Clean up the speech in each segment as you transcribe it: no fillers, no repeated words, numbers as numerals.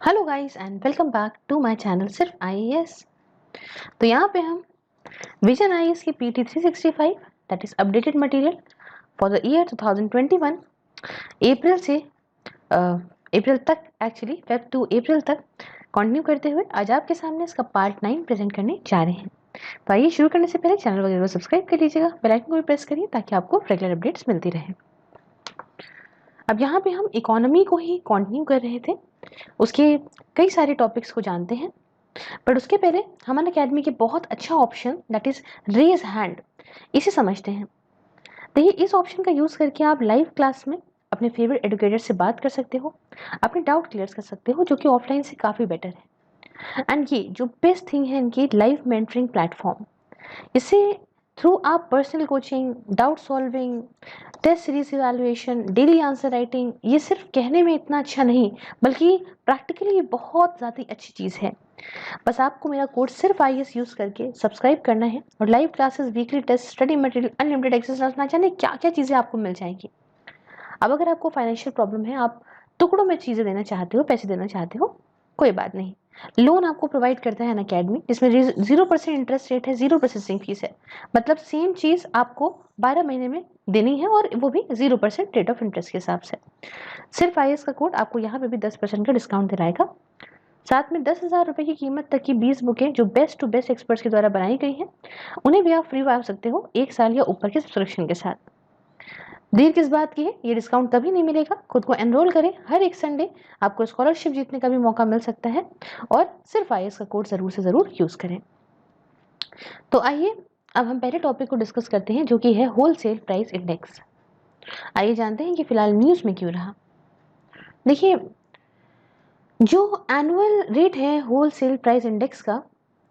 Hello guys and welcome back to my channel Sirf IAS. तो यहाँ पे हम विजन आईएएस की PT 365 that is updated material for the year 2021 अप्रैल से अप्रैल तक एक्चुअली फेब टू अप्रैल तक कंटिन्यू करते हुए आज आपके सामने इसका पार्ट 9 प्रेजेंट करने जा रहे हैं। तो आइए शुरू करने से पहले चैनल वगैरह को सब्सक्राइब कर लीजिएगा, बेल आइकन को भी प्रेस करिए ताकि आपको रेगुलर अपडेट्स मिलती रहे। अब यहाँ पे हम इकोनॉमी को ही कंटिन्यू कर रहे थे, उसके कई सारे टॉपिक्स को जानते हैं, बट उसके पहले हमन अकेडमी के बहुत अच्छा option that is raise hand इसे समझते हैं। देखिए, इस ऑप्शन का यूज करके आप लाइव क्लास में अपने फेवरेट एडुकेटर से बात कर सकते हो, अपने डाउट क्लियर कर सकते हो, जो कि ऑफलाइन से काफ़ी बेटर है। एंड ये जो बेस्ट थिंग है इनकी लाइव मेंटरिंग प्लेटफॉर्म, इससे थ्रू आप personal coaching, doubt solving, test series evaluation, daily answer writing, ये सिर्फ कहने में इतना अच्छा नहीं बल्कि प्रैक्टिकली ये बहुत ज़्यादा अच्छी चीज़ है। बस आपको मेरा कोड सिर्फ आईएएस यूज़ करके सब्सक्राइब करना है और live classes, weekly test, study material, unlimited exercise, ना जाने क्या क्या चीज़ें आपको मिल जाएंगी। अब अगर आपको फाइनेंशियल प्रॉब्लम है, आप टुकड़ों में चीज़ें देना चाहते हो, पैसे देना चाहते हो, कोई बात नहीं, लोन आपको प्रोवाइड करता है अनअकैडमी, जिसमें 0% इंटरेस्ट रेट है, 0 प्रोसेसिंग फीस है। मतलब सेम चीज़ आपको 12 महीने में देनी है और वो भी 0% रेट ऑफ इंटरेस्ट के हिसाब से। सिर्फ आईएएस का कोड आपको यहाँ पे भी 10% का डिस्काउंट दिलाएगा। साथ में 10,000 रुपये की कीमत तक की 20 बुकें जो बेस्ट टू बेस्ट एक्सपर्ट्स के द्वारा बनाई गई हैं, उन्हें भी आप फ्री पा सकते हो 1 साल या ऊपर के सब्सक्रिप्शन के साथ। देर किस बात की है, ये डिस्काउंट तभी नहीं मिलेगा, खुद को एनरोल करें। हर एक संडे आपको स्कॉलरशिप जीतने का भी मौका मिल सकता है और सिर्फ आईएएस का कोड ज़रूर से ज़रूर यूज़ करें। तो आइए अब हम पहले टॉपिक को डिस्कस करते हैं, जो कि है होलसेल प्राइस इंडेक्स। आइए जानते हैं कि फिलहाल न्यूज़ में क्यों रहा। देखिए, जो एनुअल रेट है होलसेल प्राइस इंडेक्स का,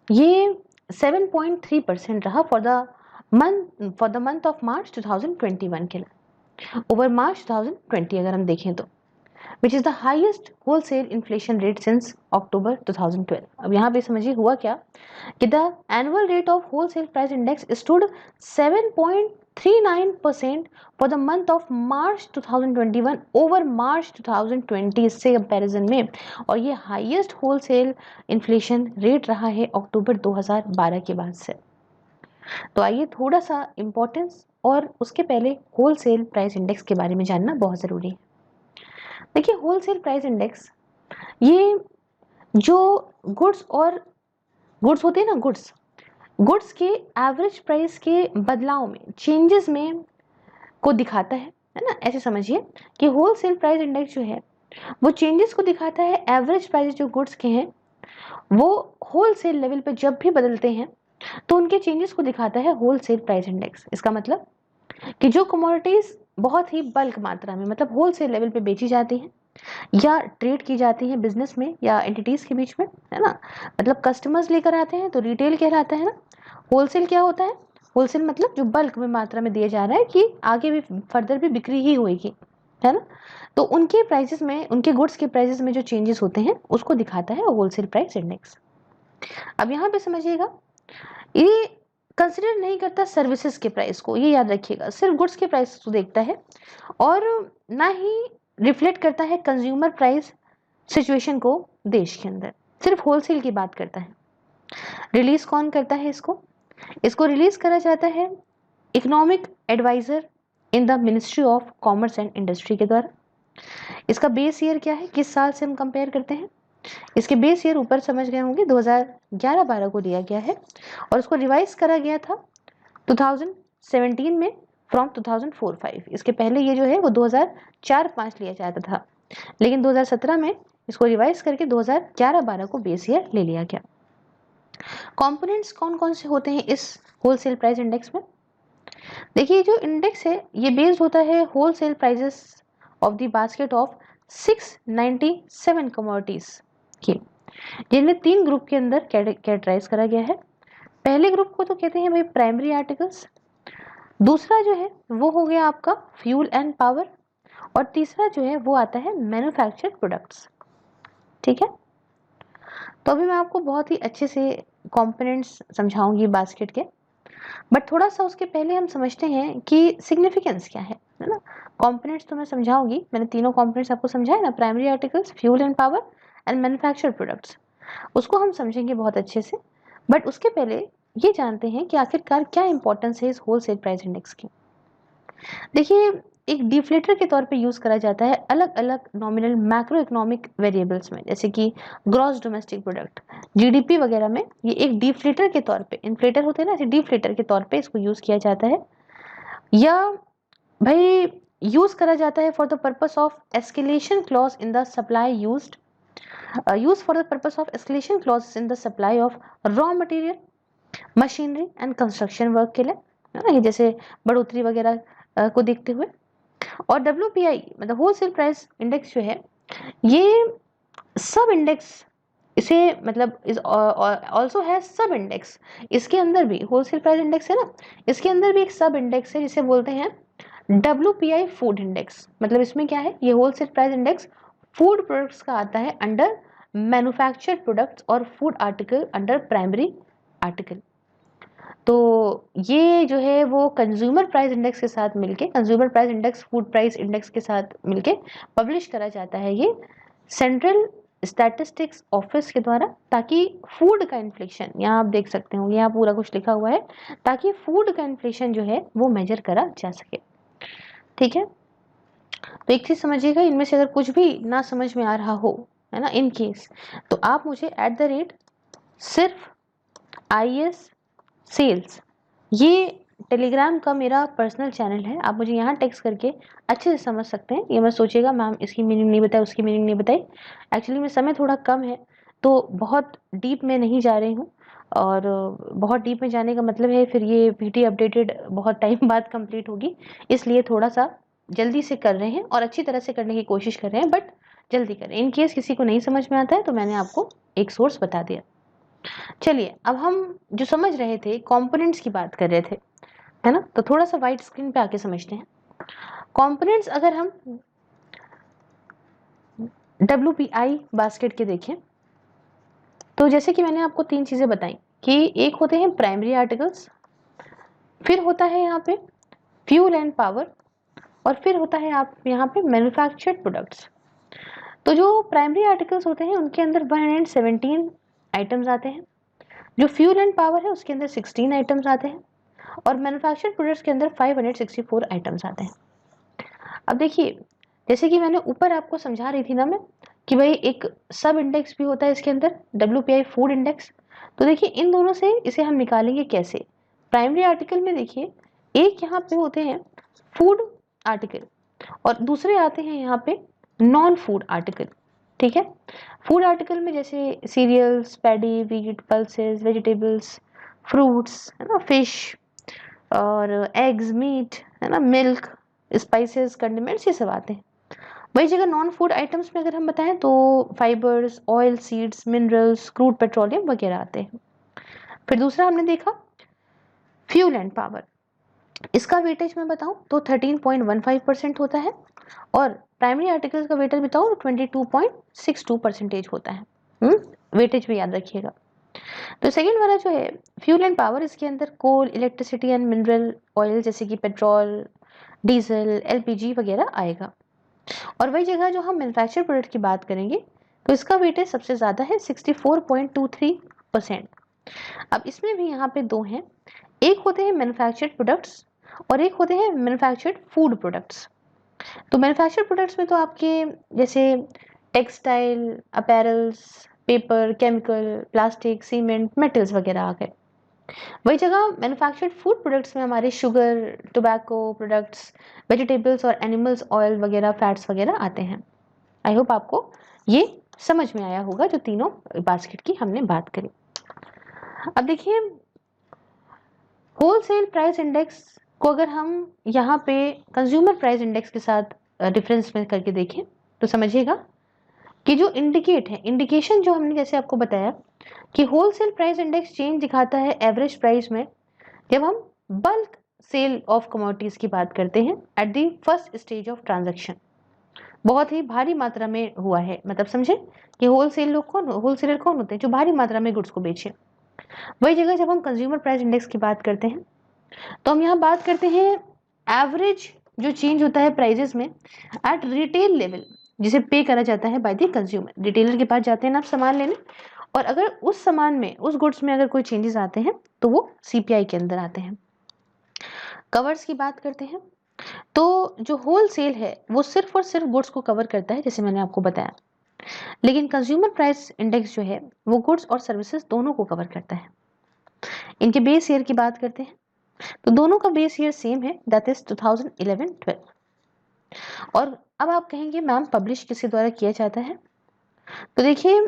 ये 7.3% रहा for the month of March 2021 के लिए, ओवर मार्च 2020 अगर हम देखें तो, which is the highest wholesale inflation rate since October 2012। अब यहाँ पे समझिए हुआ क्या कि the annual rate of wholesale price index stood 7.39% for the month of March 2021 over March 2020 से कंपैरिजन में, और ये हाईएस्ट होलसेल इन्फ्लेशन रेट रहा है अक्टूबर 2012 के बाद से। तो आइए थोड़ा सा इम्पोर्टेंस और उसके पहले होलसेल प्राइस इंडेक्स के बारे में जानना बहुत ज़रूरी है। देखिए, होलसेल प्राइस इंडेक्स ये जो गुड्स होते हैं ना, गुड्स के एवरेज प्राइस के बदलाव में, चेंजेस में को दिखाता है ना। ऐसे समझिए कि होलसेल प्राइस इंडेक्स जो है वो चेंजेस को दिखाता है। एवरेज प्राइस जो गुड्स के हैं वो होलसेल लेवल पे जब भी बदलते हैं तो उनके चेंजेस को दिखाता है होलसेल प्राइस इंडेक्स। इसका मतलब कि जो कमोडिटीज बहुत ही बल्क मात्रा में, मतलब होलसेल लेवल पे बेची जाती हैं या ट्रेड की जाती हैं बिजनेस में या एंटिटीज के बीच में, है ना, मतलब कस्टमर्स लेकर आते हैं तो रिटेल कहलाता है ना। होलसेल क्या होता है? होलसेल मतलब जो बल्क में मात्रा में दिया जा रहा है कि आगे भी फर्दर भी बिक्री ही होगी, है ना। तो उनके प्राइसेस में, उनके गुड्स के प्राइसेस में जो चेंजेस होते हैं उसको दिखाता है होलसेल प्राइस इंडेक्स। अब यहाँ पे समझिएगा, ये कंसिडर नहीं करता सर्विसेज के प्राइस को, ये याद रखिएगा, सिर्फ गुड्स के प्राइस को देखता है और ना ही रिफ्लेक्ट करता है कंज्यूमर प्राइस सिचुएशन को देश के अंदर, सिर्फ होलसेल की बात करता है। रिलीज कौन करता है इसको रिलीज करा जाता है economic adviser in the ministry of commerce and industry के द्वारा। इसका बेस ईयर क्या है, किस साल से हम कंपेयर करते हैं? इसके बेस ईयर ऊपर समझ गए होंगे 2011-12 को लिया गया है और उसको रिवाइज करा गया था 2017 में फ्रॉम 2004-5। इसके पहले ये जो है वो 2004-5 लिया जाता था, लेकिन 2017 में इसको रिवाइज करके 2011-12 को बेस ईयर ले लिया गया। कंपोनेंट्स कौन कौन से होते हैं इस होलसेल प्राइस इंडेक्स में? देखिए, जो इंडेक्स है ये बेस्ड होता है wholesale prices of the basket of 697 commodities की, जिनमें 3 ग्रुप के अंदर कैटेगराइज करा गया है। पहले ग्रुप को तो कहते हैं भाई प्राइमरी आर्टिकल्स, दूसरा जो है वो हो गया आपका फ्यूल एंड पावर, और तीसरा जो है वो आता है मैन्युफैक्चर्ड प्रोडक्ट्स। ठीक है, तो अभी मैं आपको बहुत ही अच्छे से कंपोनेंट्स समझाऊंगी बास्केट के, बट थोड़ा सा उसके पहले हम समझते हैं कि सिग्निफिकेंस क्या है ना। कंपोनेंट्स तो मैं समझाऊंगी, मैंने तीनों कंपोनेंट्स आपको समझाए ना, primary articles, fuel and power and manufactured products, उसको हम समझेंगे बहुत अच्छे से। बट उसके पहले ये जानते हैं कि आखिरकार क्या इंपॉर्टेंस है इस होलसेल प्राइस इंडेक्स की। देखिए, एक डिफ्लेटर के तौर पे यूज करा जाता है अलग अलग नॉमिनल मैक्रो इकोनॉमिक वेरिएबल्स में, जैसे कि ग्रॉस डोमेस्टिक प्रोडक्ट, जीडीपी वगैरह में। ये एक डिफ्लेटर के तौर पे, इन्फ्लेटर होते हैं ना, ऐसे डिफ्लेटर के तौर पे इसको यूज किया जाता है, या भाई यूज करा जाता है for the purpose of escalation clause in the supply used, use for the purpose of escalation clause in the supply of raw material, machinery and construction work के लिए, है ना, ये जैसे बढ़ोतरी वगैरह को देखते हुए। और WPI मतलब होलसेल प्राइस इंडेक्स जो है, ये सब इंडेक्स, इसे मतलब इज ऑल्सो है सब इंडेक्स, इसके अंदर भी होलसेल प्राइस इंडेक्स है ना, इसके अंदर भी एक सब इंडेक्स है जिसे बोलते हैं WPI फूड इंडेक्स। मतलब इसमें क्या है, ये wholesale price index food products का आता है अंडर मैन्युफैक्चर्ड प्रोडक्ट्स और food article under primary article. तो ये जो है वो कंज्यूमर प्राइस इंडेक्स के साथ मिलके, consumer price index food price index के साथ मिलके पब्लिश करा जाता है ये सेंट्रल स्टैटिस्टिक्स ऑफिस के द्वारा, ताकि फूड का इन्फ्लेशन, यहाँ आप देख सकते हो यहाँ पूरा कुछ लिखा हुआ है, ताकि फूड का इन्फ्लेशन जो है वो मेजर करा जा सके। ठीक है, तो एक चीज समझिएगा, इनमें से अगर कुछ भी ना समझ में आ रहा हो, है ना, इन केस, तो आप मुझे सिर्फ IS सेल्स, ये टेलीग्राम का मेरा पर्सनल चैनल है, आप मुझे यहाँ टेक्स्ट करके अच्छे से समझ सकते हैं। ये मत सोचिएगा मैम इसकी मीनिंग नहीं बताई, उसकी मीनिंग नहीं बताई। एक्चुअली में समय थोड़ा कम है, तो बहुत डीप में नहीं जा रही हूँ, और बहुत डीप में जाने का मतलब है फिर ये PT अपडेटेड बहुत टाइम बाद कंप्लीट होगी, इसलिए थोड़ा सा जल्दी से कर रहे हैं और अच्छी तरह से करने की कोशिश कर रहे हैं, बट जल्दी करें। इन केस किसी को नहीं समझ में आता है तो मैंने आपको एक सोर्स बता दिया। चलिए, अब हम जो समझ रहे थे कंपोनेंट्स की बात कर रहे थे, है ना, तो थोड़ा सा वाइट स्क्रीन पे आके समझते हैं कंपोनेंट्स। अगर हम WPI बास्केट के देखें, तो जैसे कि मैंने आपको 3 चीजें बताई कि एक होते हैं प्राइमरी आर्टिकल्स, फिर होता है यहाँ पे फ्यूल एंड पावर, और फिर होता है आप यहाँ पे मैन्युफैक्चर्ड प्रोडक्ट्स। तो जो प्राइमरी आर्टिकल्स होते हैं उनके अंदर 117 आइटम्स आते हैं, जो फ्यूल एंड पावर है उसके अंदर 16 आइटम्स आते हैं, और मैन्युफैक्चर्ड प्रोडक्ट्स के अंदर 564 आइटम्स आते हैं। अब देखिए, जैसे कि मैंने ऊपर आपको समझा रही थी ना मैं, कि भाई एक सब इंडेक्स भी होता है इसके अंदर, WPI फूड इंडेक्स। तो देखिए इन दोनों से इसे हम निकालेंगे कैसे। प्राइमरी आर्टिकल में देखिए, एक यहाँ पे होते हैं फूड आर्टिकल और दूसरे आते हैं यहाँ पे नॉन फूड आर्टिकल। ठीक है, फूड आर्टिकल में जैसे cereals, paddy, wheat, pulses, vegetables, fruits, है ना, फिश और एग्स, मीट, है ना, मिल्क, स्पाइसेस, कंडिमेंट्स, ये सब आते हैं। वही जगह नॉन फूड आइटम्स में अगर हम बताएं तो fibres, oil, seeds, minerals, crude petroleum वगैरह आते हैं। फिर दूसरा हमने देखा फ्यूल एंड पावर, इसका वेटेज मैं बताऊं तो 13.15% होता है, और प्राइमरी आर्टिकल्स का वेटेज बताऊं तो 22.62% होता है। वेटेज भी याद रखिएगा। तो सेकेंड वाला जो है फ्यूल एंड पावर, इसके अंदर कोल, इलेक्ट्रिसिटी एंड मिनरल ऑयल जैसे कि पेट्रोल, डीजल, LPG वगैरह आएगा। और वही जगह जो हम मैन्युफैक्चर प्रोडक्ट की बात करेंगे तो इसका वेटेज सबसे ज़्यादा है 64.23%। अब इसमें भी यहाँ पे दो हैं, एक होते हैं मैन्युफैक्चर्ड प्रोडक्ट्स और एक होते हैं मैन्युफैक्चर्ड फूड प्रोडक्ट्स। तो मैन्युफैक्चर्ड प्रोडक्ट्स में तो आपके जैसे textile, apparels, paper, chemical, plastic, cement, metals वगैरह आ गए। वही जगह मैन्युफैक्चर्ड फूड प्रोडक्ट्स में हमारे शुगर, टोबैको प्रोडक्ट्स, वेजिटेबल्स और एनिमल्स ऑयल वगैरह, फैट्स वगैरह आते हैं। आई होप आपको ये समझ में आया होगा जो तीनों बास्केट की हमने बात करी। अब देखिए, होलसेल प्राइस इंडेक्स को अगर हम यहाँ पे कंज्यूमर प्राइस इंडेक्स के साथ डिफरेंस में करके देखें तो समझिएगा कि जो इंडिकेट है, इंडिकेशन जो हमने जैसे आपको बताया कि होलसेल प्राइस इंडेक्स चेंज दिखाता है एवरेज प्राइस में जब हम बल्क सेल ऑफ कमोडिटीज की बात करते हैं at the first stage of transaction, बहुत ही भारी मात्रा में हुआ है। मतलब समझे कि होलसेलर कौन होते हैं, जो भारी मात्रा में गुड्स को बेचे। वही जगह जब हम कंज्यूमर प्राइस इंडेक्स की बात करते हैं तो हम यहाँ बात करते हैं एवरेज जो चेंज होता है प्राइजेस में एट रिटेल लेवल, जिसे पे करा जाता है बाय द कंज्यूमर। रिटेलर के पास जाते हैं ना आप सामान लेने, और अगर उस सामान में, उस गुड्स में अगर कोई चेंजेस आते हैं तो वो सीपीआई के अंदर आते हैं। कवर्स की बात करते हैं तो जो होल सेल है वो सिर्फ और सिर्फ गुड्स को कवर करता है, जैसे मैंने आपको बताया। लेकिन कंज्यूमर प्राइस इंडेक्स जो है वो गुड्स और सर्विसेज दोनों को कवर करता है। इनके बेस ईयर की बात करते हैं तो दोनों का बेस ईयर सेम है, दैट इज 2011-12। और अब आप कहेंगे मैम पब्लिश किसके द्वारा किया जाता है, तो देखिए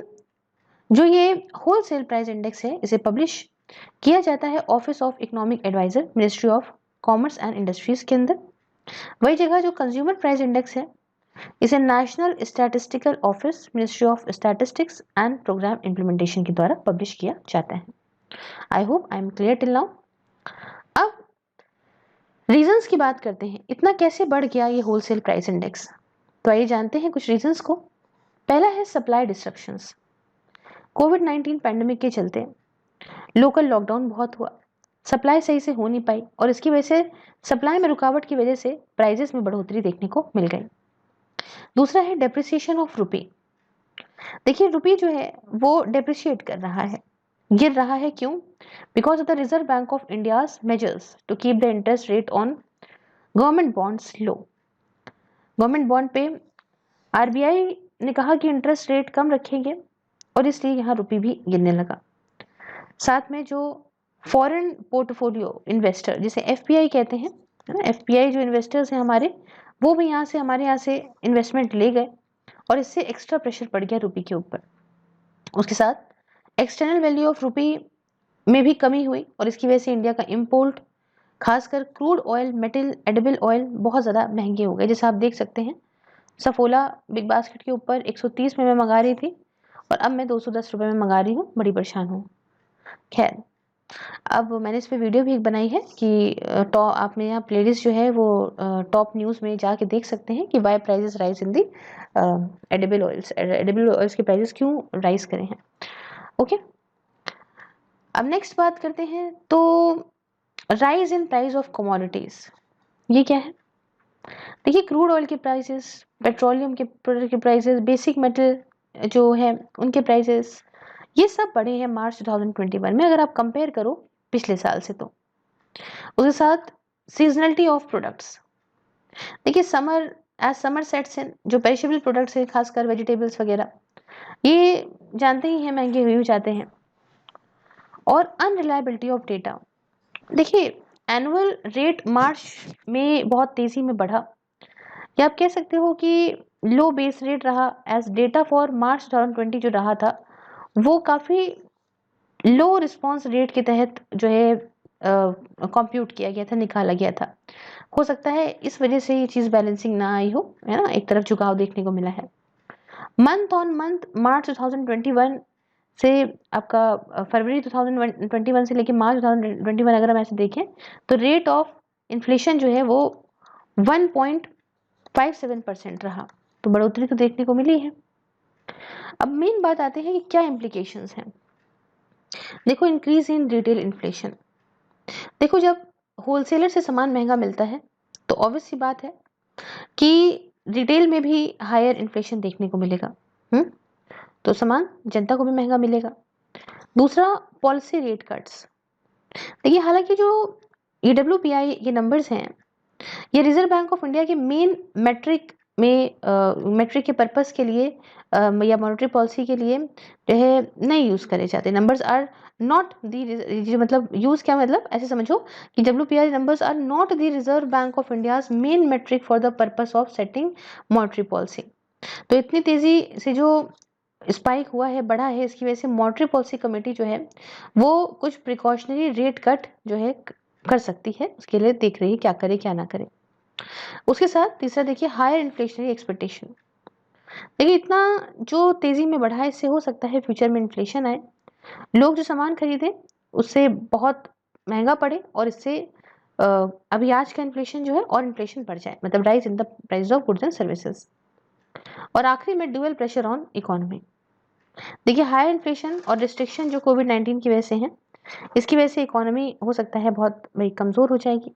जो ये होल सेल प्राइस इंडेक्स है इसे पब्लिश किया जाता है office of economic adviser, ministry of commerce and industries के अंदर। वही जगह जो कंज्यूमर प्राइस इंडेक्स है इसे national statistical office, ministry of statistics and programme implementation के द्वारा पब्लिश किया जाता है। I hope I am clear till now. अब रीजंस की बात करते हैं, इतना कैसे बढ़ गया ये होलसेल प्राइस इंडेक्स, तो आइए जानते हैं कुछ रीजंस को। पहला है सप्लाई डिस्ट्रप्शंस। कोविड-19 पैंडेमिक के चलते लोकल लॉकडाउन बहुत हुआ, सप्लाई सही से हो नहीं पाई और इसकी वजह से सप्लाई में रुकावट की वजह से प्राइजेस में बढ़ोतरी देखने को मिल गई। दूसरा है डेप्रिसिएशन ऑफ रुपी। देखिए रुपी जो है वो डेप्रिशिएट कर रहा है, गिर रहा है, क्यों? Because of the reserve bank of India's measures to keep the interest rate on government bonds low. Government bond पे आरबीआई ने कहा कि इंटरेस्ट रेट कम रखेंगे और इसलिए यहाँ रुपी भी गिरने लगा। साथ में जो फॉरेन पोर्टफोलियो इन्वेस्टर जिसे एफपीआई कहते हैं, है ना, एफपीआई जो इन्वेस्टर्स हैं हमारे, वो भी यहाँ से हमारे यहाँ से इन्वेस्टमेंट ले गए और इससे एक्स्ट्रा प्रेशर पड़ गया रुपी के ऊपर। उसके साथ एक्सटर्नल वैल्यू ऑफ रुपी में भी कमी हुई और इसकी वजह से इंडिया का इम्पोर्ट, खासकर crude oil, metal, edible oil बहुत ज़्यादा महंगे हो गए। जैसे आप देख सकते हैं सफोला बिग बास्केट के ऊपर 130 में मैं मंगा रही थी और अब मैं 210 रुपये में मंगा रही हूँ, बड़ी परेशान हूँ। खैर, अब मैंने इस पे वीडियो भी एक बनाई है कि टॉप, आप में यहाँ प्लेलिस्ट जो है वो टॉप न्यूज़ में जाके देख सकते हैं कि why prices rise in the edible oils के प्राइजेस क्यों राइज करे हैं। ओके, अब नेक्स्ट बात करते हैं तो rise in price of commodities, ये क्या है? देखिए क्रूड ऑयल के प्राइसेस, पेट्रोलियम के प्रोडक्ट के प्राइसेस, बेसिक मेटल जो है उनके प्राइसेस, ये सब बढ़े हैं मार्च 2021 में अगर आप कंपेयर करो पिछले साल से। तो उसके साथ सीजनलिटी ऑफ प्रोडक्ट्स, देखिए समर सेट्स इन, जो पेरिशेबल प्रोडक्ट्स हैं खासकर वेजिटेबल्स वगैरह, ये जानते ही हैं महंगे हुए जाते हैं। और अनरिलायबिलिटी ऑफ डेटा, देखिए एनुअल रेट मार्च में बहुत तेजी में बढ़ा, या आप कह सकते हो कि लो बेस रेट रहा, एज डेटा फॉर मार्च 2020 जो रहा था वो काफ़ी लो रिस्पॉन्स रेट के तहत जो है कंप्यूट किया गया था, निकाला गया था। हो सकता है इस वजह से ये चीज़ बैलेंसिंग ना आई हो, है ना, एक तरफ झुकाव देखने को मिला है। मंथ ऑन मंथ मार्च 2021 से आपका फरवरी 2021 से लेके मार्च 2021 अगर हम ऐसे देखें तो रेट ऑफ इन्फ्लेशन जो है वो 1.57% रहा, तो बढ़ोतरी तो देखने को मिली है। अब मेन बात आते हैं कि क्या इम्प्लीकेशंस हैं। देखो इंक्रीज इन रिटेल इन्फ्लेशन, देखो जब होलसेलर से सामान महंगा मिलता है तो ऑब्वियस सी बात है कि रिटेल में भी हायर इन्फ्लेशन देखने को मिलेगा। तो सामान जनता को भी महंगा मिलेगा। दूसरा पॉलिसी रेट कट्स, देखिए हालांकि जो EWPI ये नंबर्स हैं ये रिजर्व बैंक ऑफ इंडिया के मेन मेट्रिक के पर्पस के लिए या मॉनेटरी पॉलिसी के लिए जो है नहीं यूज़ करे जाते। नंबर्स आर नॉट दी, मतलब यूज़ क्या, मतलब ऐसे समझो कि WPI numbers are not the reserve bank of India's main metric for the purpose of setting monetary policy. तो इतनी तेज़ी से जो स्पाइक हुआ है, बढ़ा है, इसकी वजह से मॉनेटरी पॉलिसी कमेटी जो है वो कुछ प्रिकॉशनरी रेट कट जो है कर सकती है, उसके लिए देख रही है क्या करे क्या ना करे। उसके साथ तीसरा देखिए हायर इन्फ्लेशनरी एक्सपेक्टेशन, देखिए इतना जो तेजी में बढ़ा है इससे हो सकता है फ्यूचर में इन्फ्लेशन आए, लोग जो सामान खरीदें उससे बहुत महंगा पड़े और इससे अभी आज का इन्फ्लेशन जो है और इन्फ्लेशन बढ़ जाए, मतलब rise in the price of goods and services. और आखिरी में ड्यूअल प्रेशर ऑन इकोनॉमी, देखिए हाई इन्फ्लेशन और रिस्ट्रिक्शन जो कोविड-19 की वजह से हैं, इसकी वजह से इकोनॉमी हो सकता है बहुत भाई कमज़ोर हो जाएगी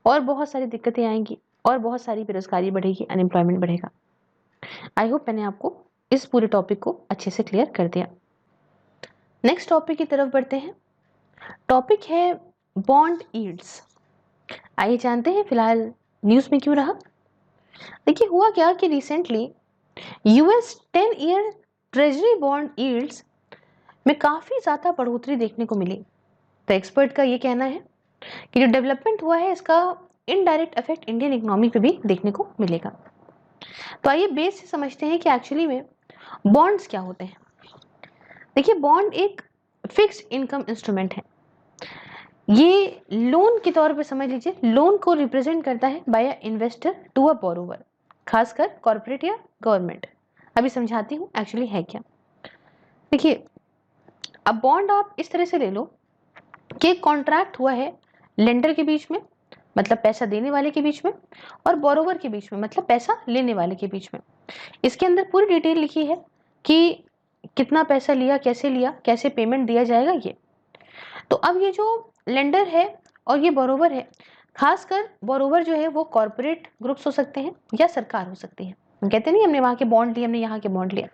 और बहुत सारी दिक्कतें आएंगी और बहुत सारी बेरोजगारी बढ़ेगी, अनएम्प्लॉयमेंट बढ़ेगा। आई होप मैंने आपको इस पूरे टॉपिक को अच्छे से क्लियर कर दिया। नेक्स्ट टॉपिक की तरफ बढ़ते हैं। टॉपिक है बॉन्ड यील्ड्स। आइए जानते हैं फिलहाल न्यूज़ में क्यों रहा। देखिए हुआ क्या कि recently US 10 year treasury bond yields में काफ़ी ज़्यादा बढ़ोतरी देखने को मिली। तो एक्सपर्ट का ये कहना है कि जो डेवलपमेंट हुआ है इसका इनडायरेक्ट इफेक्ट इंडियन इकोनॉमी पे भी देखने को मिलेगा। तो आइए बेस से समझते हैं कि एक्चुअली में बॉन्ड्स क्या होते हैं। देखिए बॉन्ड एक फिक्स्ड इनकम इंस्ट्रूमेंट है। ये लोन के तौर पे समझ लीजिए, लोन को रिप्रेजेंट करता है by a investor to a borrower, खासकर कॉर्पोरेट या गवर्नमेंट। अभी समझाती हूँ एक्चुअली है क्या। देखिए अब बॉन्ड आप इस तरह से ले लो कि कॉन्ट्रैक्ट हुआ है लेंडर के बीच में, मतलब पैसा देने वाले के बीच में, और बोरोवर के बीच में, मतलब पैसा लेने वाले के बीच में। इसके अंदर पूरी डिटेल लिखी है कि कितना पैसा लिया, कैसे पेमेंट दिया जाएगा ये। तो अब ये जो लेंडर है और ये बोरोवर है, खासकर बोरोवर जो है वो कॉर्पोरेट ग्रुप्स हो सकते हैं या सरकार हो सकती है। हम कहते नहीं हमने वहाँ के बॉन्ड लिए, हमने यहाँ के बॉन्ड लिया,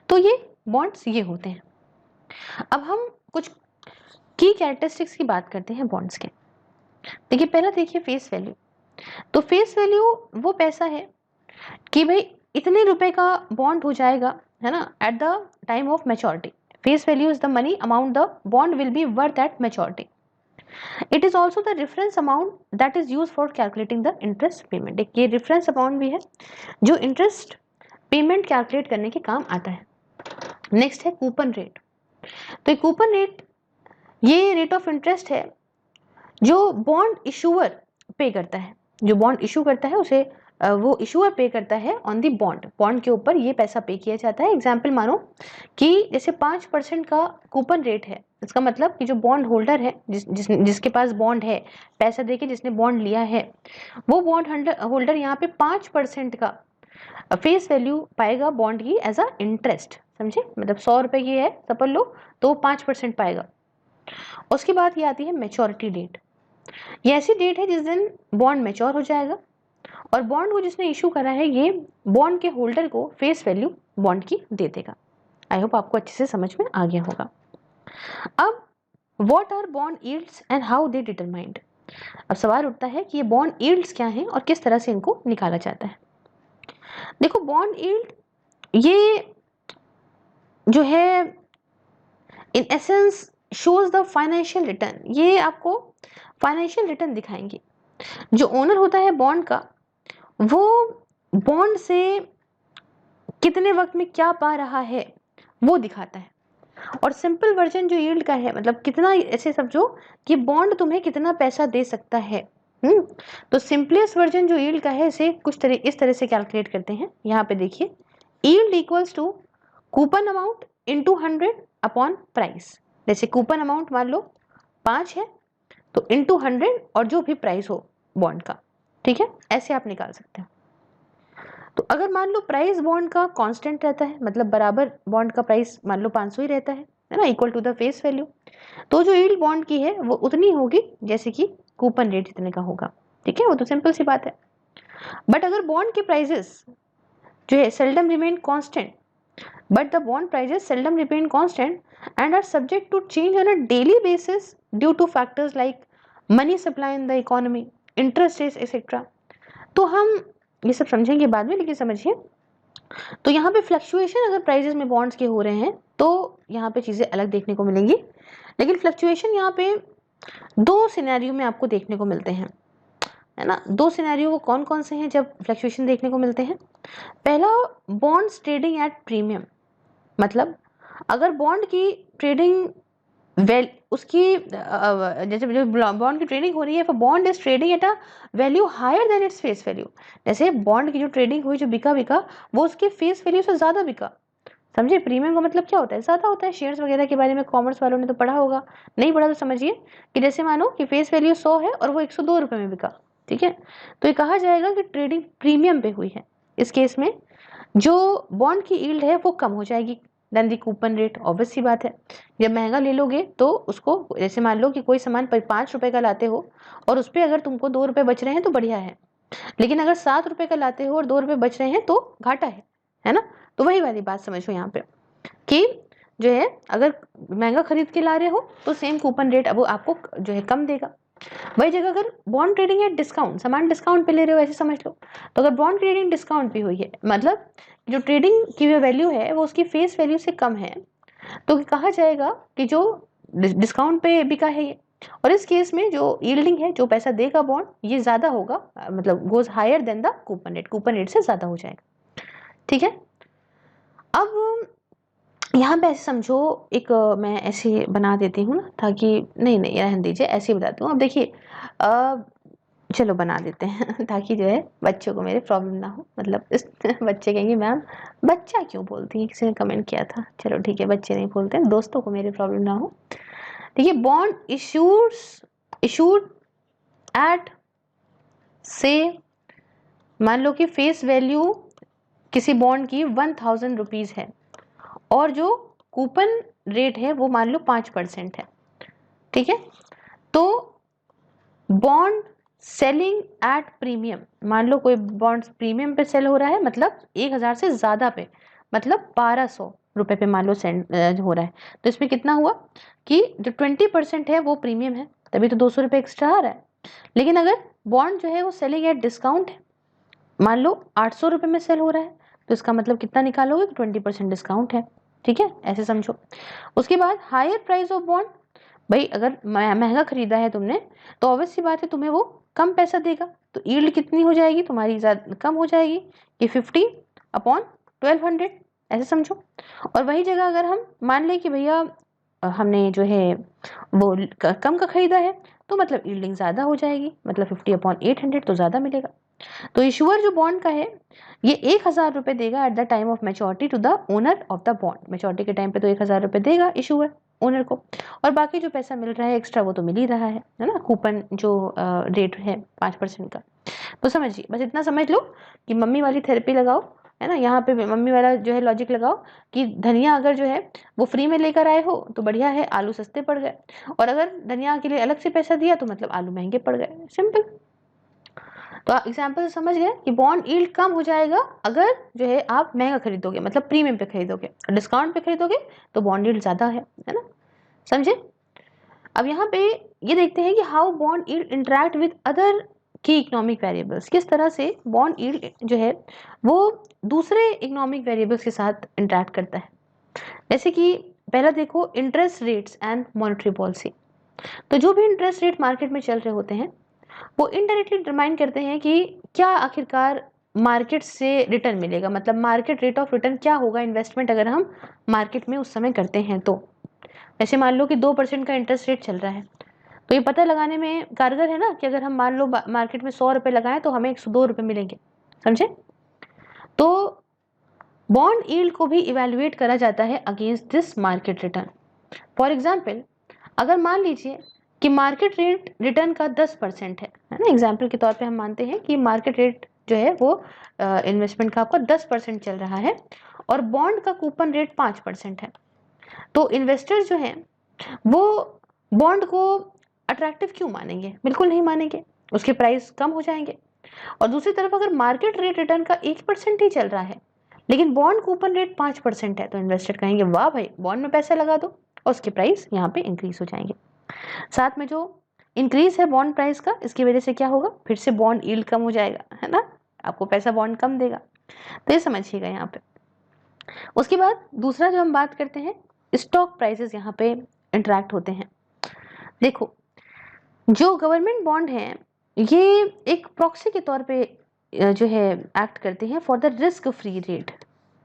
तो ये बॉन्ड्स ये होते हैं। अब हम कुछ की कैरेक्टरिस्टिक्स की बात करते हैं बॉन्ड्स के। देखिए पहला देखिए फेस वैल्यू। तो फेस वैल्यू वो पैसा है कि भाई इतने रुपए का बॉन्ड हो जाएगा, है ना, eight the time of maturity. Face value is the money amount the bond will be worth at maturity. It is also the reference amount that is use for calculating the interest payment. एक ये reference amount भी है जो interest payment calculate करने के काम आता है। नेक्स्ट है कूपन रेट। तो कूपन रेट ये रेट ऑफ इंटरेस्ट है जो बॉन्ड इशूअर पे करता है। जो बॉन्ड इशू करता है उसे वो इशूअर पे करता है ऑन दी बॉन्ड। बॉन्ड के ऊपर ये पैसा पे किया जाता है। एग्जाम्पल मानो कि जैसे 5% का कूपन रेट है, इसका मतलब कि जो बॉन्ड होल्डर है, जिसके पास बॉन्ड है, पैसा देके जिसने बॉन्ड लिया है, वो बॉन्ड होल्डर यहाँ पे 5% का फेस वैल्यू पाएगा बॉन्ड की एज अ इंटरेस्ट। समझे, मतलब 100 रुपए की है सपोज लो, तो 5% पाएगा। उसके बाद ये आती है मैच्योरिटी डेट। ये ऐसी डेट है जिस दिन बॉन्ड मैच्योर हो जाएगा और बॉन्ड को जिसने इशू करा है ये बॉन्ड के होल्डर को फेस वैल्यू बॉन्ड की दे देगा। आई होप आपको अच्छे से समझ में आ गया होगा। अब what are bond yields and how they determined. अब सवाल उठता है कि ये बॉन्ड यील्ड्स क्या हैं और किस तरह से इनको निकाला जाता है। देखो बॉन्ड यील्ड ये जो है in essence shows the financial return. ये आपको फाइनेंशियल रिटर्न दिखाएंगे। जो ओनर होता है बॉन्ड का, वो बॉन्ड से कितने वक्त में क्या पा रहा है वो दिखाता है। और सिंपल वर्जन जो यील्ड का है, मतलब कितना, ऐसे समझो कि बॉन्ड तुम्हें कितना पैसा दे सकता है। तो सिंपलेस्ट वर्जन जो यील्ड का है इसे इस तरह से कैलकुलेट करते हैं। यहाँ पे देखिए yield equals to coupon amount into 100 upon price. जैसे कूपन अमाउंट मान लो 5 है तो इनटू 100 और जो भी प्राइस हो बॉन्ड का, ठीक है, ऐसे आप निकाल सकते हैं। तो अगर मान लो प्राइस बॉन्ड का कांस्टेंट रहता है, मतलब बराबर बॉन्ड का प्राइस मान लो 500 ही रहता है ना, equal to the face value, तो जो यील्ड बॉन्ड की है वो उतनी होगी जैसे कि कूपन रेट जितने का होगा। ठीक है, वो तो सिंपल सी बात है। बट अगर बॉन्ड के प्राइजेस जो है seldom remain constant, but the bond prices seldom remain constant and are subject to change on a daily basis due to factors like money supply in the economy, interest rates etc. तो हम ये सब समझेंगे बाद में, लेकिन समझिए तो यहाँ पे फ्लक्चुएशन अगर प्राइजेस में बॉन्ड्स के हो रहे हैं तो यहाँ पे चीज़ें अलग देखने को मिलेंगी। लेकिन फ्लक्चुएशन यहाँ पे दो सिनेरियो में आपको देखने को मिलते हैं, है ना। दो सिनेरियो वो कौन कौन से हैं जब फ्लक्चुएशन देखने को मिलते हैं। पहला, बॉन्ड्स ट्रेडिंग एट प्रीमियम, मतलब अगर बॉन्ड की ट्रेडिंग उसकी जैसे जो बॉन्ड की ट्रेडिंग हो रही है, bond is trading at a value higher than its face value. जैसे बॉन्ड की जो ट्रेडिंग हुई, जो बिका वो उसके फेस वैल्यू से ज़्यादा बिका। समझे, प्रीमियम का मतलब क्या होता है, ज़्यादा होता है। शेयर्स वगैरह के बारे में कॉमर्स वालों ने तो पढ़ा होगा, नहीं पढ़ा तो समझिए कि जैसे मानो कि फेस वैल्यू 100 है और वो 102 रुपये में बिका, ठीक है, तो ये कहा जाएगा कि ट्रेडिंग प्रीमियम पे हुई है। इस केस में जो बॉन्ड की यील्ड है वो कम हो जाएगी देन दी कूपन रेट। ऑब्वियस सी बात है, जब महंगा ले लोगे तो उसको, जैसे मान लो कि कोई सामान 5 रुपए का लाते हो और उस पर अगर तुमको 2 रुपए बच रहे हैं तो बढ़िया है, लेकिन अगर 7 रुपए का लाते हो और 2 रुपए बच रहे हैं तो घाटा है है ना। तो वही वाली बात समझो यहाँ पे कि जो है अगर महंगा खरीद के ला रहे हो तो सेम कूपन रेट अब वो आपको जो है कम देगा। वही जगह अगर बॉन्ड ट्रेडिंग एट डिस्काउंट, सामान डिस्काउंट पे ले रहे हो ऐसे समझ लो, तो अगर बॉन्ड ट्रेडिंग डिस्काउंट पे हुई है मतलब जो ट्रेडिंग की जो वैल्यू है वो उसकी फेस वैल्यू से कम है, तो कहा जाएगा कि जो डिस्काउंट पे बिका है ये, और इस केस में जो यील्डिंग है, जो पैसा देगा बॉन्ड, ये ज्यादा होगा, मतलब goes higher than the coupon rate से ज्यादा हो जाएगा। ठीक है, अब यहाँ पे ऐसे समझो एक मैं ऐसे बना देती हूँ ना, ताकि नहीं रहने दीजिए, ऐसे ही बताती हूँ। अब देखिए चलो बना देते हैं ताकि जो है बच्चों को मेरे प्रॉब्लम ना हो, मतलब इस बच्चे कहेंगे मैम बच्चा क्यों बोलती है, किसी ने कमेंट किया था। चलो ठीक है, बच्चे नहीं बोलते हैं, दोस्तों को मेरे प्रॉब्लम ना हो। देखिए बॉन्ड इशूड एट से, मान लो कि फेस वैल्यू किसी बॉन्ड की 1000 रुपीज है और जो कूपन रेट है वो मान लो 5% है। ठीक है, तो बॉन्ड सेलिंग एट प्रीमियम, मान लो कोई बॉन्ड प्रीमियम पे सेल हो रहा है, मतलब 1000 से ज्यादा पे, मतलब 1200 रुपए पे मान लो सेंड हो रहा है, तो इसमें कितना हुआ कि जो 20% है वो प्रीमियम है, तभी तो 200 रुपये एक्स्ट्रा आ रहा है। लेकिन अगर बॉन्ड जो है वो सेलिंग एट डिस्काउंट है, मान लो 800 रुपये में सेल हो रहा है, तो इसका मतलब कितना निकालोगे, 20% डिस्काउंट है। ठीक है, ऐसे समझो। उसके बाद हायर प्राइस ऑफ बॉन्ड, भाई अगर महंगा खरीदा है तुमने तो ऑब्वियस सी बात है तुम्हें वो कम पैसा देगा, तो यील्ड कितनी हो जाएगी तुम्हारी, ज्यादा कम हो जाएगी कि 50/1200, ऐसे समझो। और वही जगह अगर हम मान लें कि भैया हमने जो है वो कम का खरीदा है, तो मतलब यील्डिंग ज्यादा हो जाएगी, मतलब 50/800 तो ज्यादा मिलेगा। तो इशूअर जो बॉन्ड का है ये 1000 रुपये देगा at the time of maturity to the owner of the bond, maturity के टाइम पे तो 1000 रुपये देगा इशूअर ओनर को, और बाकी जो पैसा मिल रहा है एक्स्ट्रा वो तो मिल ही रहा है ना, कूपन जो रेट है 5% का। तो समझिए, बस इतना समझ लो कि मम्मी वाली थेरेपी लगाओ, है ना, यहाँ पे मम्मी वाला जो है लॉजिक लगाओ कि धनिया अगर जो है वो फ्री में लेकर आए हो तो बढ़िया है, आलू सस्ते पड़ गए, और अगर धनिया के लिए अलग से पैसा दिया तो मतलब आलू महंगे पड़ गए, सिंपल। तो एग्जाम्पल से समझ गए कि बॉन्ड यील्ड कम हो जाएगा अगर जो है आप महंगा खरीदोगे, मतलब प्रीमियम पे खरीदोगे, डिस्काउंट पे खरीदोगे तो बॉन्ड यील्ड ज्यादा है ना, समझे। अब यहाँ पे ये देखते हैं कि how bond yield interact with other की इकोनॉमिक वेरिएबल्स, किस तरह से बॉन्ड यील्ड जो है वो दूसरे इकोनॉमिक वेरिएबल्स के साथ इंटरेक्ट करता है। जैसे कि पहला देखो, interest rates and monetary policy. तो जो भी इंटरेस्ट रेट मार्केट में चल रहे होते हैं वो इनडायरेक्टली डिटरमाइन करते हैं कि क्या आखिरकार मार्केट से रिटर्न मिलेगा, मतलब मार्केट रेट ऑफ रिटर्न क्या होगा इन्वेस्टमेंट अगर हम मार्केट में उस समय करते हैं तो। ऐसे मान लो कि 2% का इंटरेस्ट रेट चल रहा है, तो ये पता लगाने में कारगर है ना कि अगर हम मान लो मार्केट में 100 रुपये लगाएं तो हमें 102 रुपये मिलेंगे, समझे। तो बॉन्ड यील्ड को भी इवेल्युएट करा जाता है against this market return. For example, अगर मान लीजिए कि मार्केट रेट रिटर्न का 10% है ना, एग्जाम्पल के तौर पे हम मानते हैं कि मार्केट रेट जो है वो इन्वेस्टमेंट का आपका 10% चल रहा है और बॉन्ड का कूपन रेट 5% है, तो इन्वेस्टर जो है वो बॉन्ड को अट्रैक्टिव क्यों मानेंगे, बिल्कुल नहीं मानेंगे, उसके प्राइस कम हो जाएंगे। और दूसरी तरफ अगर मार्केट रेट रिटर्न का 1% ही चल रहा है लेकिन बॉन्ड कूपन रेट 5% है, तो इन्वेस्टर कहेंगे वाह भाई बॉन्ड में पैसा लगा दो, और उसके प्राइस यहाँ पे इंक्रीज हो जाएंगे। साथ में जो इंक्रीज है बॉन्ड प्राइस का, इसकी वजह से क्या होगा, फिर से बॉन्ड यील्ड कम हो जाएगा, है ना, आपको पैसा बॉन्ड कम देगा, तो ये समझिएगा यहाँ पे। उसके बाद दूसरा जो हम बात करते हैं, स्टॉक प्राइसेस यहाँ पे इंटरेक्ट होते हैं। देखो जो गवर्नमेंट बॉन्ड हैं ये एक प्रॉक्सी के तौर पे जो है एक्ट करते हैं for the risk free rate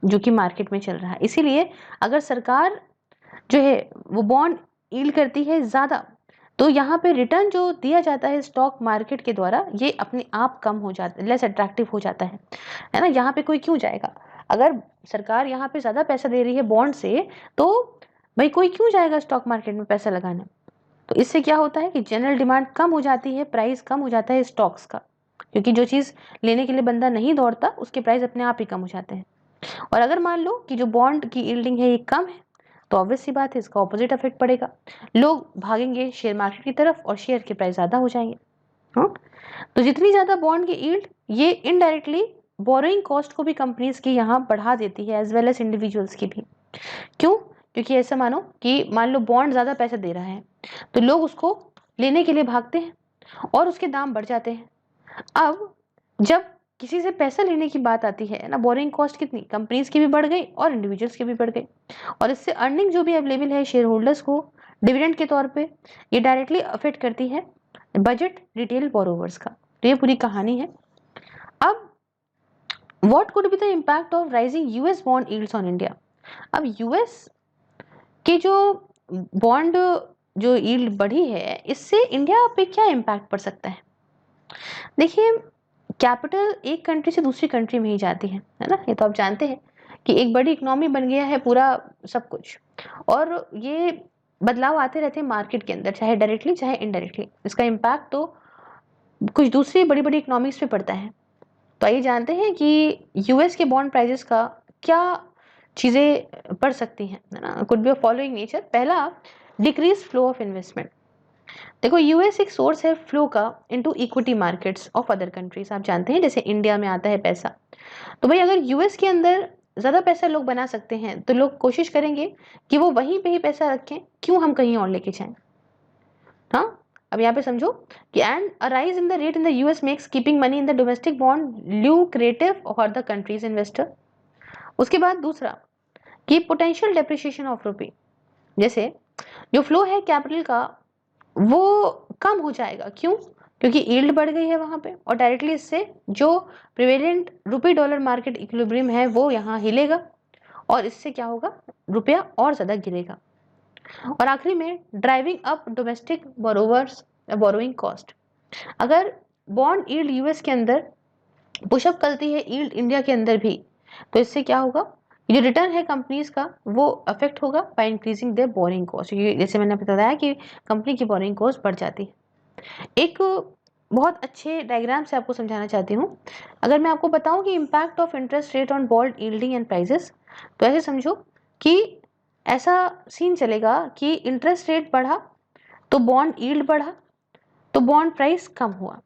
जो कि मार्केट में चल रहा है। इसीलिए अगर सरकार जो है वो बॉन्ड यील्ड करती है ज़्यादा, तो यहाँ पे रिटर्न जो दिया जाता है स्टॉक मार्केट के द्वारा ये अपने आप कम हो जाता है, लेस अट्रैक्टिव हो जाता है ना। यहाँ पे कोई क्यों जाएगा, अगर सरकार यहाँ पे ज़्यादा पैसा दे रही है बॉन्ड से, तो भाई कोई क्यों जाएगा स्टॉक मार्केट में पैसा लगाने। तो इससे क्या होता है कि जनरल डिमांड कम हो जाती है, प्राइस कम हो जाता है स्टॉक्स का, क्योंकि जो चीज़ लेने के लिए बंदा नहीं दौड़ता उसके प्राइस अपने आप ही कम हो जाते हैं। और अगर मान लो कि जो बॉन्ड की यील्डिंग है ये कम है, तो ऑब्वियस सी बात है इसका ऑपोजिट इफेक्ट पड़ेगा, लोग भागेंगे शेयर मार्केट की तरफ और शेयर के प्राइस ज़्यादा हो जाएंगे। हाँ, तो जितनी ज़्यादा बॉन्ड की यील्ड, ये इनडायरेक्टली बोरोइंग कॉस्ट को भी कंपनीज की यहाँ बढ़ा देती है, एज वेल एज इंडिविजुअल्स की भी। क्यों? क्योंकि ऐसा मानो कि मान लो बॉन्ड ज़्यादा पैसे दे रहा है तो लोग उसको लेने के लिए भागते हैं और उसके दाम बढ़ जाते हैं। अब जब किसी से पैसा लेने की बात आती है ना, बोरिंग कॉस्ट कितनी कंपनीज की भी बढ़ गई और इंडिविजुअल्स की भी बढ़ गई, और इससे अर्निंग जो भी अवेलेबल है शेयर होल्डर्स को डिविडेंड के तौर पे, ये डायरेक्टली अफेक्ट करती है बजट रिटेल बोरोवर्स का। तो ये पूरी कहानी है। अब what could be the impact of rising US bond yields on India. अब यूएस के जो बॉन्ड जो यील्ड बढ़ी है, इससे इंडिया पे क्या इम्पैक्ट पड़ सकता है? देखिए, कैपिटल एक कंट्री से दूसरी कंट्री में ही जाती है ना, ये तो आप जानते हैं कि एक बड़ी इकोनॉमी बन गया है पूरा सब कुछ, और ये बदलाव आते रहते हैं मार्केट के अंदर, चाहे डायरेक्टली चाहे इनडायरेक्टली। इसका इम्पैक्ट तो कुछ दूसरी बड़ी बड़ी इकोनॉमीज पे पड़ता है। तो आइए जानते हैं कि यूएस के बॉन्ड प्राइजेस का क्या चीज़ें पड़ सकती हैं, है ना। Could be following nature. पहला, डिक्रीज फ्लो ऑफ इन्वेस्टमेंट। देखो, यूएस एक सोर्स है फ्लो का into equity markets of other countries. आप जानते हैं जैसे इंडिया में आता है पैसा, तो भाई अगर यूएस के अंदर ज़्यादा पैसा लोग बना सकते हैं तो लोग कोशिश करेंगे कि वो वहीं पे ही पैसा रखें, क्यों हम कहीं और लेके जाएं। हाँ, अब यहाँ पे समझो कि and a rise in the rate in the US makes keeping money in the domestic bond lucrative for the countries investor. उसके बाद दूसरा कि पोटेंशियल डेप्रिसिएशन ऑफ रुपी, जैसे जो फ्लो है कैपिटल का वो कम हो जाएगा। क्यों? क्योंकि यील्ड बढ़ गई है वहां पे, और डायरेक्टली इससे जो prevalent rupee dollar market equilibrium है वो यहाँ हिलेगा, और इससे क्या होगा, रुपया और ज्यादा गिरेगा। और आखिरी में driving up domestic borrowers borrowing cost. अगर बॉन्ड यील्ड यूएस के अंदर पुशअप करती है यील्ड इंडिया के अंदर भी, तो इससे क्या होगा, जो रिटर्न है कंपनीज का वो अफेक्ट होगा by increasing there borrowing cost. जैसे मैंने बताया कि कंपनी की बोरिंग कॉस्ट बढ़ जाती है। एक बहुत अच्छे डायग्राम से आपको समझाना चाहती हूँ। अगर मैं आपको बताऊं कि impact of interest rate on bond yielding and prices, तो ऐसे समझो कि ऐसा सीन चलेगा कि इंटरेस्ट रेट बढ़ा तो बॉन्ड यील्ड बढ़ा तो बॉन्ड प्राइस कम हुआ,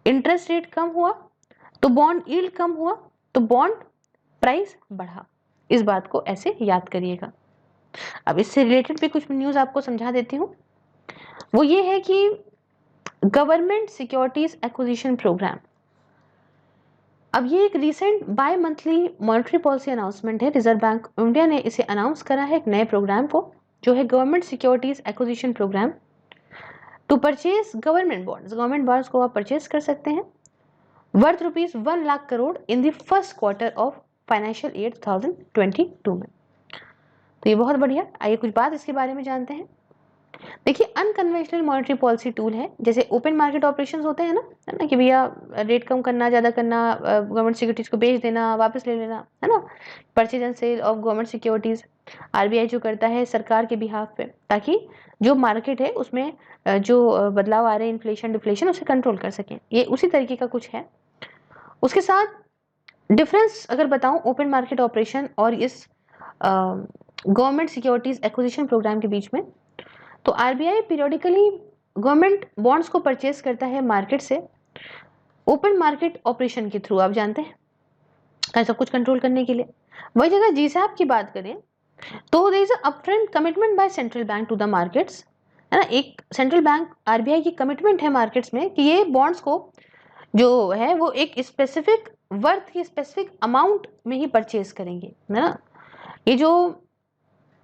इंटरेस्ट रेट कम हुआ तो बॉन्ड यील्ड कम हुआ तो बॉन्ड प्राइस बढ़ा। इस बात को ऐसे याद करिएगा। अब इससे रिलेटेड भी कुछ न्यूज़ आपको समझा देती हूँ। वो ये है कि गवर्नमेंट सिक्योरिटीज एक्विजिशन प्रोग्राम, अब ये एक recent bimonthly monetary policy announcement है। रिजर्व बैंक ऑफ इंडिया ने इसे अनाउंस करा है एक नए प्रोग्राम को, जो है government securities acquisition programme to purchase government bonds. Government bonds को आप परचेज कर सकते हैं worth ₹1 lakh crore in the first quarter of financial year 2022 में। तो ये बहुत बढ़िया। आइए कुछ बात इसके बारे में जानते हैं। देखिए, अनकन्वेंशनल मॉनेटरी पॉलिसी टूल है। जैसे ओपन मार्केट ऑपरेशंस होते हैं ना, है ना, कि भैया रेट कम करना, ज़्यादा करना, गवर्नमेंट सिक्योरिटीज़ को बेच देना, वापस ले लेना, है ना, purchase and sale of government securities. RBI जो करता है सरकार के बिहाफ पे, ताकि जो मार्केट है उसमें जो बदलाव आ रहे हैं, इन्फ्लेशन डिफ्लेशन, उसे कंट्रोल कर सकें। ये उसी तरीके का कुछ है। उसके साथ डिफरेंस अगर बताऊं ओपन मार्केट ऑपरेशन और इस गवर्नमेंट सिक्योरिटीज एक्विजिशन प्रोग्राम के बीच में, तो आरबीआई पीरियोडिकली गवर्नमेंट बॉन्ड्स को परचेज करता है मार्केट से ओपन मार्केट ऑपरेशन के थ्रू, आप जानते हैं, सब कुछ कंट्रोल करने के लिए। वही जगह जीसैप की बात करें तो there is a upfront commitment by central bank to the markets, है ना। एक सेंट्रल बैंक आरबीआई की कमिटमेंट है मार्केट्स में कि ये बॉन्ड्स को जो है वो एक स्पेसिफिक वर्थ की स्पेसिफिक अमाउंट में ही परचेज करेंगे, है ना। ये जो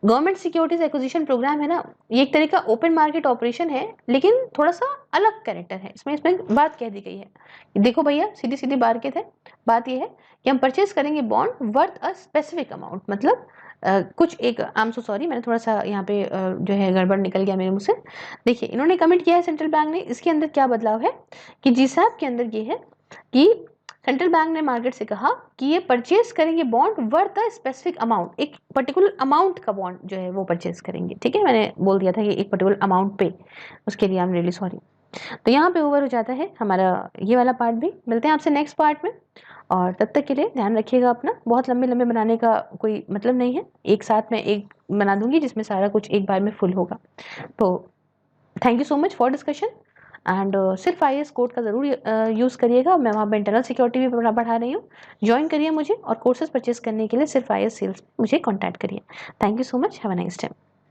गवर्नमेंट सिक्योरिटीज एक्विजिशन प्रोग्राम है ना, ये एक तरह का ओपन मार्केट ऑपरेशन है, लेकिन थोड़ा सा अलग कैरेक्टर है इसमें। इसमें बात कह दी गई है, देखो भैया सीधी सीधी बात ये है कि हम परचेज करेंगे bond worth a specific amount. मतलब कुछ एक आई एम सो सॉरी, मैंने थोड़ा सा यहाँ पे जो है गड़बड़ निकल गया मेरे मुंह से। देखिए, इन्होंने कमिट किया है सेंट्रल बैंक ने। इसके अंदर क्या बदलाव है कि जीसैप के अंदर ये है कि सेंट्रल बैंक ने मार्केट से कहा कि ये परचेज करेंगे bond worth a specific amount, एक पर्टिकुलर अमाउंट का बॉन्ड जो है वो परचेज करेंगे। ठीक है, मैंने बोल दिया था कि एक पर्टिकुलर अमाउंट पे, उसके लिए आई एम रियली सॉरी। तो यहाँ पे ओवर हो जाता है हमारा ये वाला पार्ट भी। मिलते हैं आपसे नेक्स्ट पार्ट में, और तब तक के लिए ध्यान रखिएगा अपना। बहुत लंबे लंबे बनाने का कोई मतलब नहीं है, एक साथ में एक बना दूंगी जिसमें सारा कुछ एक बार में फुल होगा। तो thank you so much for discussion. And सिर्फ IAS कोड का ज़रूर यूज़ करिएगा। मैं वहाँ पर इंटरनल सिक्योरिटी भी बढ़ा रही हूँ। ज्वाइन करिए मुझे, और कोर्सेज परचेज करने के लिए सिर्फ IAS सेल्स मुझे कॉन्टैक्ट करिए। Thank you so much, have a nice time.